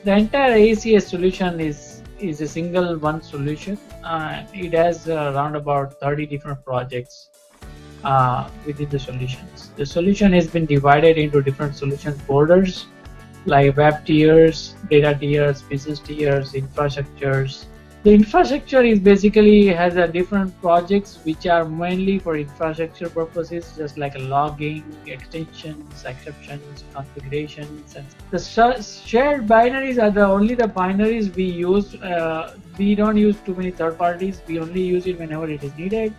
The entire ACS solution is a single one solution. It has around about 30 different projects within the solutions. The solution has been divided into different solution borders like web tiers, data tiers, business tiers, infrastructures. The infrastructure is basically has a different projects which are mainly for infrastructure purposes, just like logging, extensions, exceptions, configurations. And the shared binaries are only the binaries we use. We don't use too many third parties. We only use it whenever it is needed.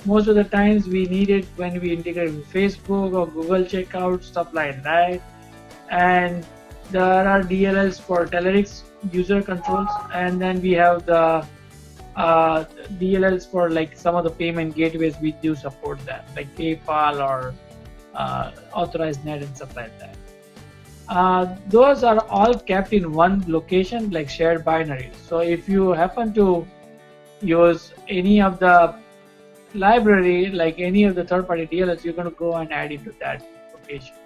Most of the times we need it when we integrate with Facebook or Google Checkout, stuff like that. And there are DLLs for Telerix user controls, and then we have the DLLs for like some of the payment gateways. We do support that, like PayPal or Authorized Net and stuff like that. Those are all kept in one location, like shared binaries. So if you happen to use any of the library, like any of the third-party DLLs, you're going to go and add it to that location.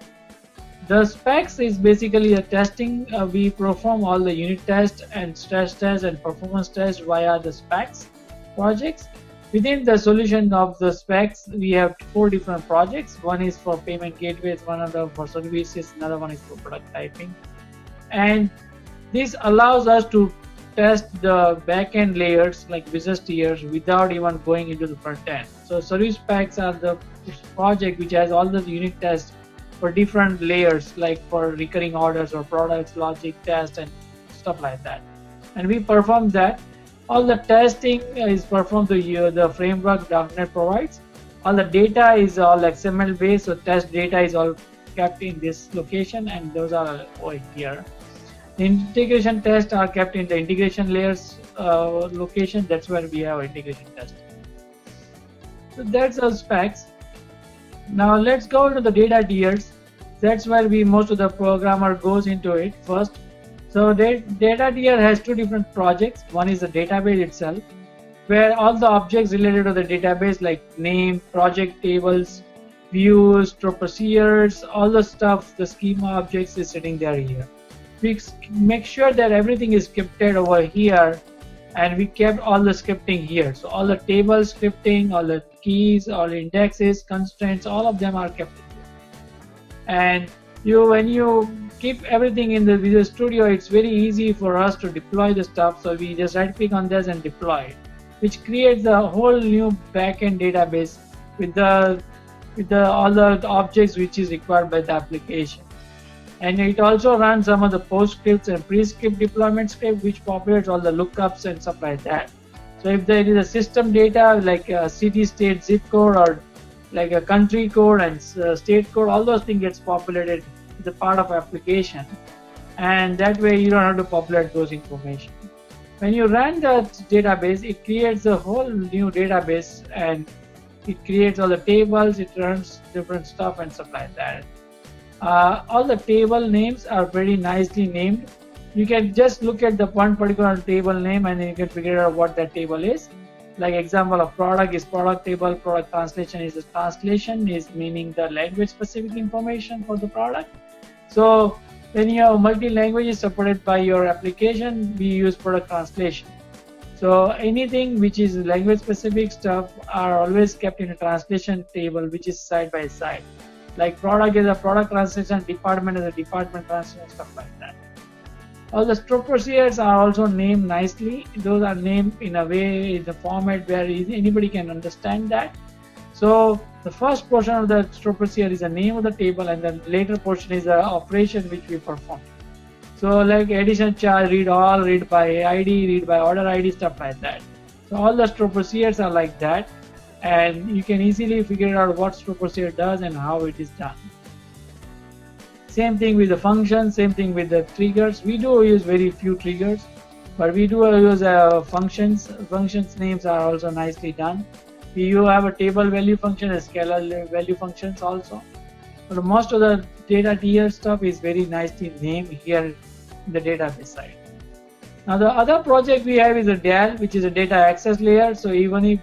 The specs is basically a testing. We perform all the unit tests and stress tests and performance tests via the specs projects. Within the solution of the specs, we have 4 different projects. One is for payment gateways, one other for services, another one is for product typing. And this allows us to test the back-end layers like business tiers without even going into the front end. So service packs are the project which has all the unit tests for different layers, like for recurring orders or products, logic test and stuff like that. And we perform that. All the testing is performed through the framework .NET provides. All the data is all XML based, so test data is all kept in this location, and those are over here. The integration tests are kept in the integration layers location. That's where we have integration testing. So that's our specs. Now let's go into the data tiers. That's where most of the programmer goes into it first. So data tier has 2 different projects. One is the database itself, where all the objects related to the database like name, project tables, views, procedures, all the stuff, the schema objects is sitting there here. We make sure that everything is scripted over here, and we kept all the scripting here. So all the table scripting, all the keys, all indexes, constraints, all of them are kept here. And when you keep everything in the Visual Studio, it's very easy for us to deploy the stuff. So we just right click on this and deploy it, which creates a whole new backend database with all the objects which is required by the application. And it also runs some of the post scripts and pre-script deployment script, which populates all the lookups and stuff like that. So if there is a system data like a city, state, zip code, or like a country code and state code, all those things gets populated as a part of application. And that way you don't have to populate those information. When you run the database, it creates a whole new database, and it creates all the tables, it runs different stuff and stuff like that. All the table names are very nicely named. You can just look at the one particular table name and then you can figure out what that table is. Like example of product is product table, product translation is a translation, is meaning the language specific information for the product. So when you have multi-languages supported by your application, we use product translation. So anything which is language specific stuff are always kept in a translation table which is side by side. Like product is a product translation, department is a department translation, stuff like that. All the stroke procedures are also named nicely. Those are named in a way, in the format where anybody can understand that. So the first portion of the stroke procedure is the name of the table, and the later portion is the operation which we perform. So like addition charge, read all, read by ID, read by order ID, stuff like that. So all the stroke procedures are like that, and you can easily figure out what stroke procedure does and how it is done. Same thing with the functions, same thing with the triggers. We do use very few triggers, but we do use functions. Functions names are also nicely done. We have a table value function, a scalar value functions also. But most of the data tier stuff is very nicely named here in the database side. Now the other project we have is a DAL, which is a data access layer. So even if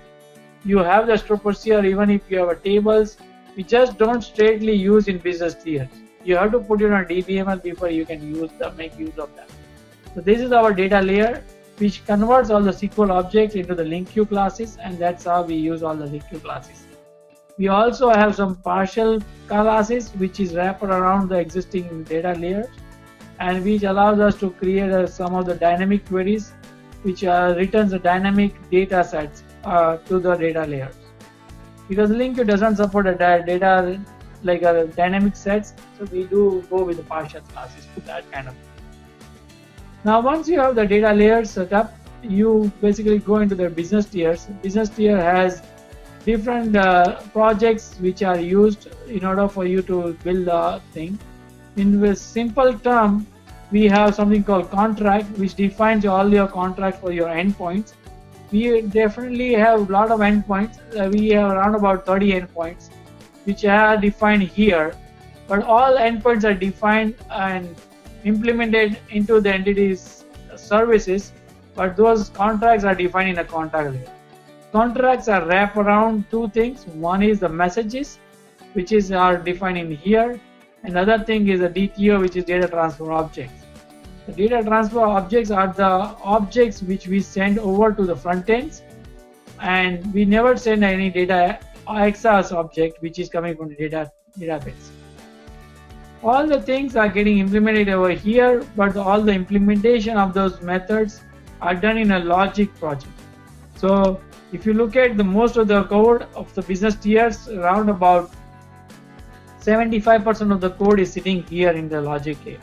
you have the stroke procedure, even if you have a tables, we just don't straightly use in business tiers. You have to put it on DBML before you can make use of that. So this is our data layer, which converts all the SQL objects into the link queue classes, and that's how we use all the link queue classes. We also have some partial classes which is wrapped around the existing data layers, and which allows us to create some of the dynamic queries which returns the dynamic data sets to the data layers. Because link queue doesn't support a data like a dynamic sets, so we do go with the partial classes for that kind of thing. Now once you have the data layers set up, you basically go into the business tiers. Business tier has different projects which are used in order for you to build the thing. In the simple term, we have something called contract, which defines all your contracts for your endpoints. We definitely have a lot of endpoints. We have around about 30 endpoints which are defined here, but all endpoints are defined and implemented into the entity's services, but those contracts are defined in a contract layer. Contracts are wrapped around two things. One is the messages, which are defined in here, and the other thing is the DTO, which is data transfer objects. The data transfer objects are the objects which we send over to the front ends, and we never send any data ACS object which is coming from the database. All the things are getting implemented over here, but all the implementation of those methods are done in a logic project. So if you look at the most of the code of the business tiers, around about 75% of the code is sitting here in the logic layer.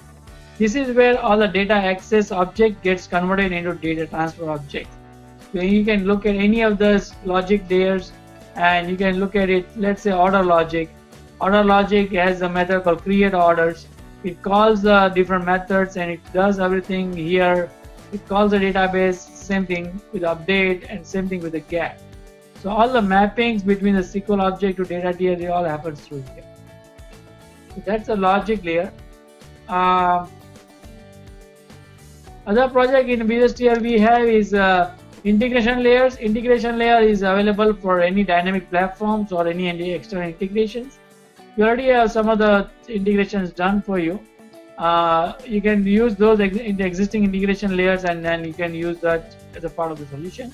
This is where all the data access object gets converted into data transfer objects. So you can look at any of those logic layers, and you can look at it, let's say order logic. Order logic has a method called create orders. It calls the different methods and it does everything here. It calls the database, same thing with update, and same thing with the get. So all the mappings between the SQL object to data tier, they all happen through here. So that's the logic layer. Other project in business tier we have is integration layers. Integration layer is available for any dynamic platforms or any external integrations. You already have some of the integrations done for you. You can use those in the existing integration layers, and then you can use that as a part of the solutions.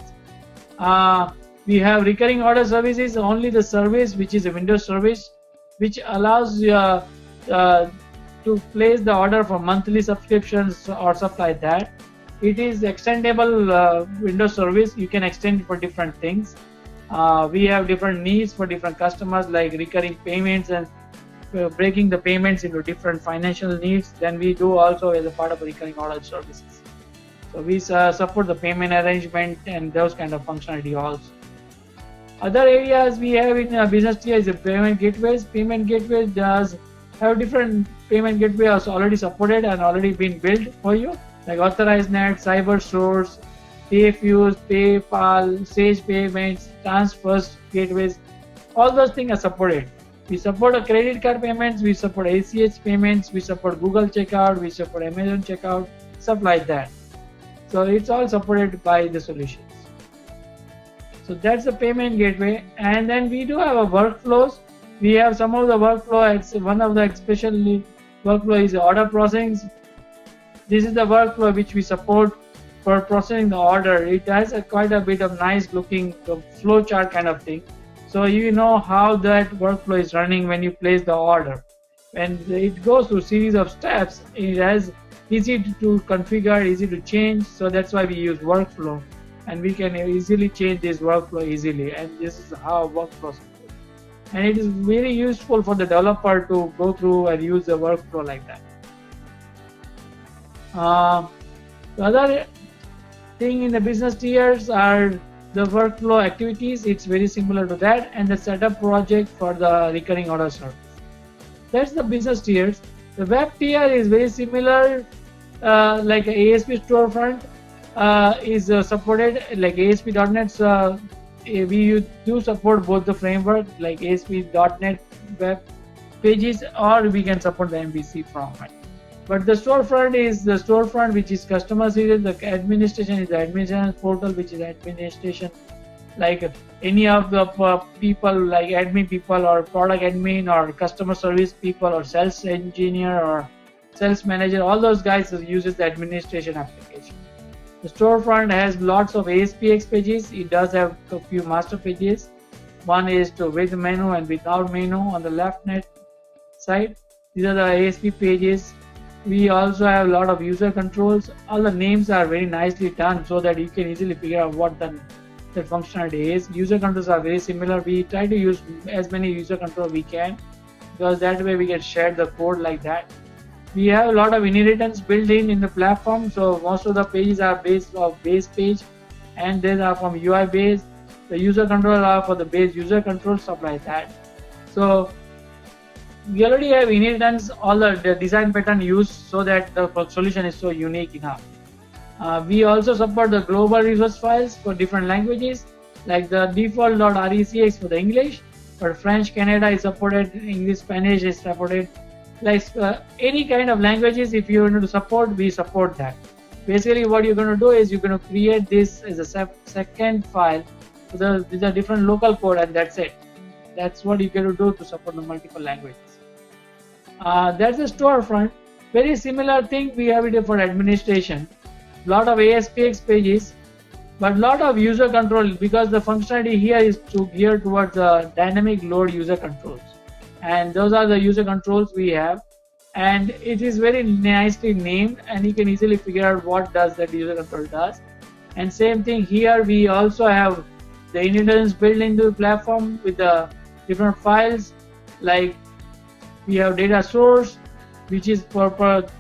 We have recurring order services, only the service which is a Windows service, which allows you to place the order for monthly subscriptions or stuff like that. It is extendable Windows service. You can extend it for different things. We have different needs for different customers, like recurring payments and breaking the payments into different financial needs. Then we do also as a part of recurring order services. So we support the payment arrangement and those kind of functionality also. Other areas we have in business tier is the payment gateways. Payment gateways does have different payment gateways already supported and already been built for you, like AuthorizeNet, CyberSource, Payfuse, PayPal, Sage Payments, Transfers gateways. All those things are supported. We support credit card payments, we support ACS payments, we support Google Checkout, we support Amazon Checkout, stuff like that. So it's all supported by the solutions. So that's the payment gateway. And then we do have a workflows. We have some of the workflow. One of the especially workflow is order processing. This is the workflow which we support for processing the order. It has quite a bit of nice looking flow chart kind of thing. So you know how that workflow is running when you place the order. When it goes through a series of steps, it has easy to configure, easy to change. So that's why we use workflow, and we can easily change this workflow easily. And this is how workflows. And it is very useful for the developer to go through and use the workflow like that. The other thing in the business tiers are the workflow activities. It's very similar to that, and the setup project for the recurring order service. That's the business tiers. The web tier is very similar, like ASP storefront is supported, like ASP.NET. We do support both the framework, like ASP.NET web pages, or we can support the MVC format. But the storefront is the storefront which is customer series. The administration is the administration portal, which is administration, like any of the people, like admin people or product admin or customer service people or sales engineer or sales manager, all those guys uses the administration application. The storefront has lots of ASPX pages. It does have a few master pages. One is to with menu and without menu on the left net side. These are the ASP pages. We also have a lot of user controls. All the names are very nicely done so that you can easily figure out what the functionality is. User controls are very similar. We try to use as many user controls we can, because that way we can share the code like that. We have a lot of inheritance built in the platform, so most of the pages are based off base page, and these are from UI base. The user control are for the base user control, stuff like that. So we already have inheritance, all the design pattern used, so that the solution is so unique enough. We also support the global resource files for different languages, like the default.recx for the English, but French, Canada is supported, English, Spanish is supported. Like any kind of languages, if you want to support, we support that. Basically, what you're going to do is you're going to create this as a second file with a different local code, and that's it. That's what you're going to do to support the multiple languages. That's the storefront. Very similar thing we have it for administration. Lot of ASPX pages, but lot of user control, because the functionality here is geared towards the dynamic load user controls. And those are the user controls we have, and it is very nicely named, and you can easily figure out what does that user control does. And same thing here, we also have the inheritance built into the platform with the different files, like we have data source, which is for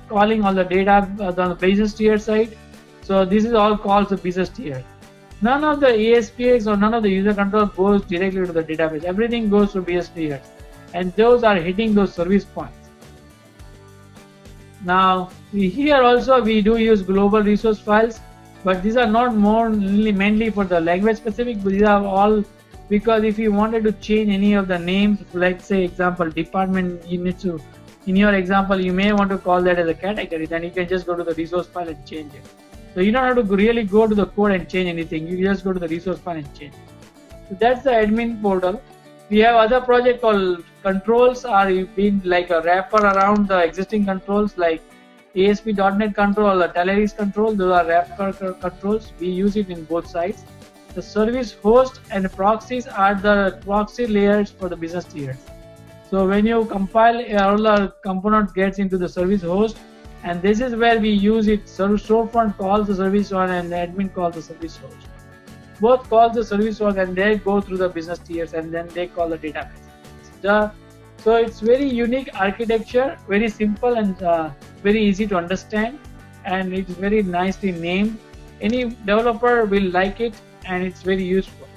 calling all the data on the business tier side. So this is all calls the business tier. None of the ASPX or none of the user control goes directly to the database. Everything goes to business tiers, and those are hitting those service points. Now here also we do use global resource files, but these are not mainly for the language specific, but these are all because if you wanted to change any of the names, like say example department, you need to, in your example you may want to call that as a category, then you can just go to the resource file and change it. So you don't have to really go to the code and change anything, you just go to the resource file and change it. So that's the admin portal. We have other project called controls, are being like a wrapper around the existing controls, like ASP.NET control or Teleris control. Those are wrapper controls. We use it in both sides. The service host and proxies are the proxy layers for the business tiers. So when you compile, all the components gets into the service host, and this is where we use it. Storefront calls the service one, and the admin calls the service host. Both call the service one, and they go through the business tiers, and then they call the database. So it's very unique architecture, very simple and very easy to understand, and it's very nicely named. Any developer will like it, and it's very useful.